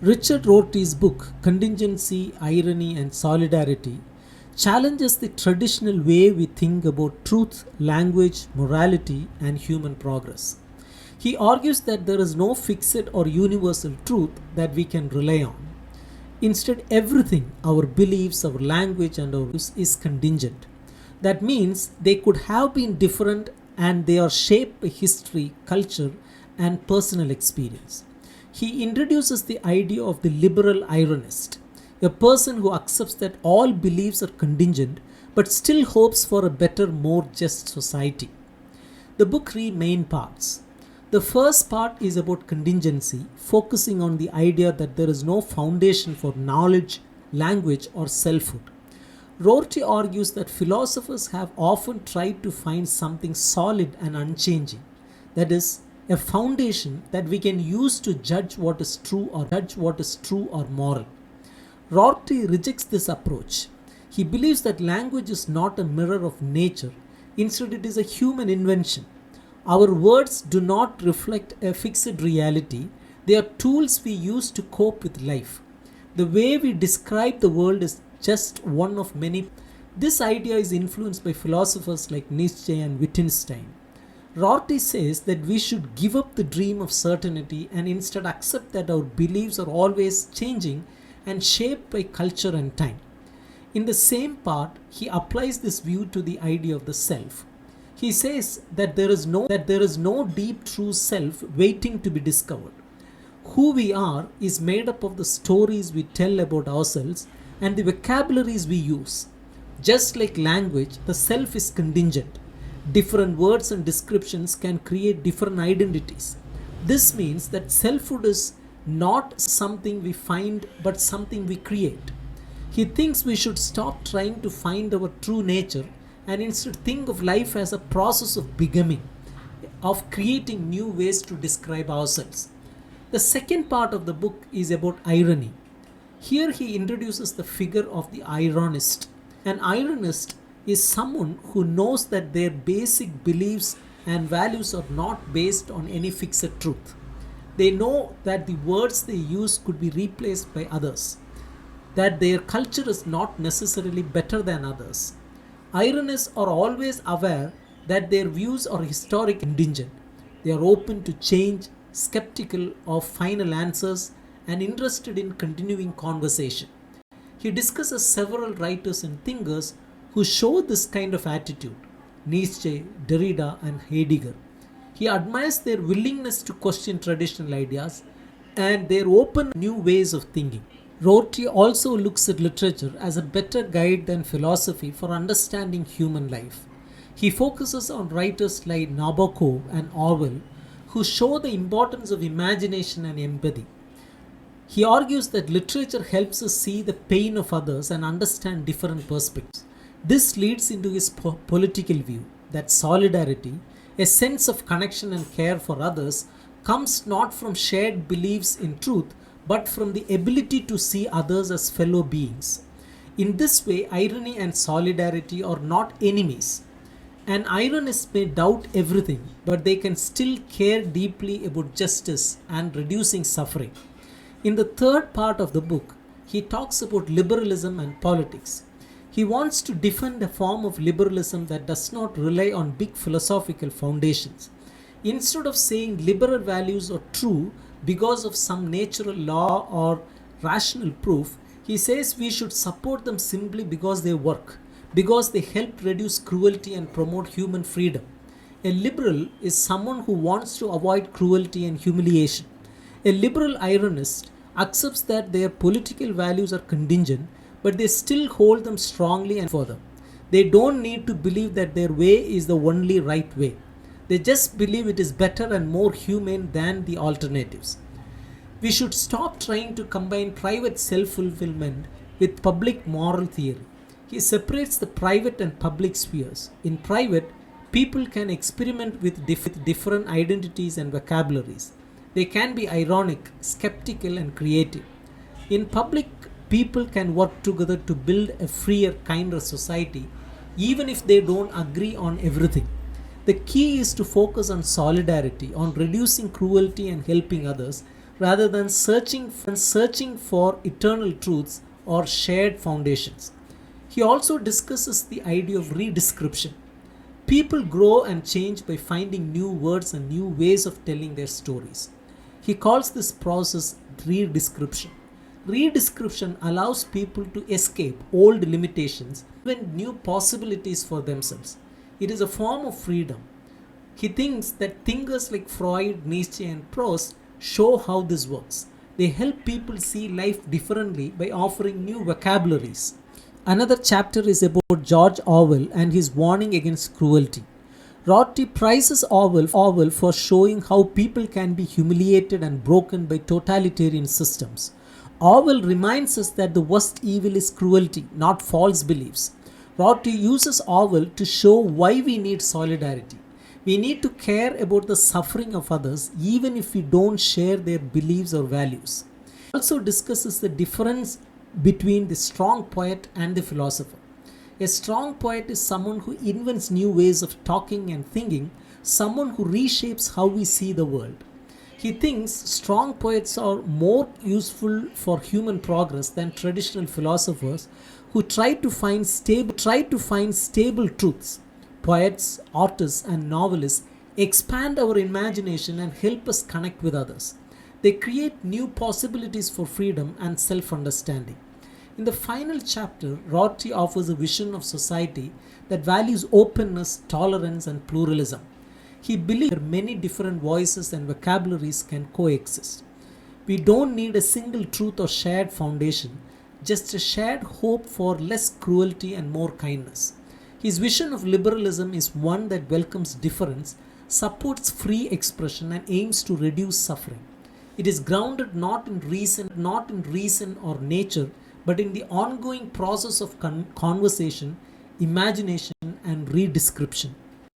Richard Rorty's book, Contingency, Irony, and Solidarity, challenges the traditional way we think about truth, language, morality, and human progress. He argues that there is no fixed or universal truth that we can rely on. Instead, everything, our beliefs, our language, and our use is contingent. That means they could have been different and they are shaped by history, culture, and personal experience. He introduces the idea of the liberal ironist, a person who accepts that all beliefs are contingent but still hopes for a better, more just society. The book three main parts. The first part is about contingency, focusing on the idea that there is no foundation for knowledge, language, or selfhood. Rorty argues that philosophers have often tried to find something solid and unchanging, that is, a foundation that we can use to judge what is true or moral. Rorty rejects this approach. He believes that language is not a mirror of nature, instead, it is a human invention. Our words do not reflect a fixed reality, they are tools we use to cope with life. The way we describe the world is just one of many. This idea is influenced by philosophers like Nietzsche and Wittgenstein. Rorty says that we should give up the dream of certainty and instead accept that our beliefs are always changing and shaped by culture and time. In the same part, he applies this view to the idea of the self. He says that there is no deep true self waiting to be discovered. Who we are is made up of the stories we tell about ourselves and the vocabularies we use. Just like language, the self is contingent. Different words and descriptions can create different identities. This means that selfhood is not something we find but something we create. He thinks we should stop trying to find our true nature and instead think of life as a process of becoming, of creating new ways to describe ourselves. The second part of the book is about irony. Here he introduces the figure of the ironist. An ironist is someone who knows that their basic beliefs and values are not based on any fixed truth. They know that the words they use could be replaced by others, that their culture is not necessarily better than others. Ironists are always aware that their views are historic and contingent. They are open to change, skeptical of final answers, and interested in continuing conversation. He discusses several writers and thinkers who show this kind of attitude: Nietzsche, Derrida, and Heidegger. He admires their willingness to question traditional ideas and their open new ways of thinking. Rorty also looks at literature as a better guide than philosophy for understanding human life. He focuses on writers like Nabokov and Orwell, who show the importance of imagination and empathy. He argues that literature helps us see the pain of others and understand different perspectives. This leads into his political view that solidarity, a sense of connection and care for others, comes not from shared beliefs in truth but from the ability to see others as fellow beings. In this way, irony and solidarity are not enemies. An ironist may doubt everything, but they can still care deeply about justice and reducing suffering. In the third part of the book, he talks about liberalism and politics. He wants to defend a form of liberalism that does not rely on big philosophical foundations. Instead of saying liberal values are true because of some natural law or rational proof, he says we should support them simply because they work, because they help reduce cruelty and promote human freedom. A liberal is someone who wants to avoid cruelty and humiliation. A liberal ironist accepts that their political values are contingent, but they still hold them strongly and for them. They don't need to believe that their way is the only right way. They just believe it is better and more humane than the alternatives. We should stop trying to combine private self-fulfillment with public moral theory. He separates the private and public spheres. In private, people can experiment with different identities and vocabularies. They can be ironic, skeptical, and creative. In public, people can work together to build a freer, kinder society, even if they don't agree on everything. The key is to focus on solidarity, on reducing cruelty and helping others, rather than searching for eternal truths or shared foundations. He also discusses the idea of redescription. People grow and change by finding new words and new ways of telling their stories. He calls this process redescription. Redescription allows people to escape old limitations and new possibilities for themselves. It is a form of freedom. He thinks that thinkers like Freud, Nietzsche, and Proust show how this works. They help people see life differently by offering new vocabularies. Another chapter is about George Orwell and his warning against cruelty. Rorty praises Orwell for showing how people can be humiliated and broken by totalitarian systems. Orwell reminds us that the worst evil is cruelty, not false beliefs. Rorty uses Orwell to show why we need solidarity. We need to care about the suffering of others even if we don't share their beliefs or values. He also discusses the difference between the strong poet and the philosopher. A strong poet is someone who invents new ways of talking and thinking, someone who reshapes how we see the world. He thinks strong poets are more useful for human progress than traditional philosophers who try to find stable truths. Poets, artists, and novelists expand our imagination and help us connect with others. They create new possibilities for freedom and self understanding. In the final chapter, Rorty offers a vision of society that values openness, tolerance, and pluralism. He believes that many different voices and vocabularies can coexist. We don't need a single truth or shared foundation, just a shared hope for less cruelty and more kindness. His vision of liberalism is one that welcomes difference, supports free expression, and aims to reduce suffering. It is grounded not in reason or nature, but in the ongoing process of conversation, imagination, and redescription.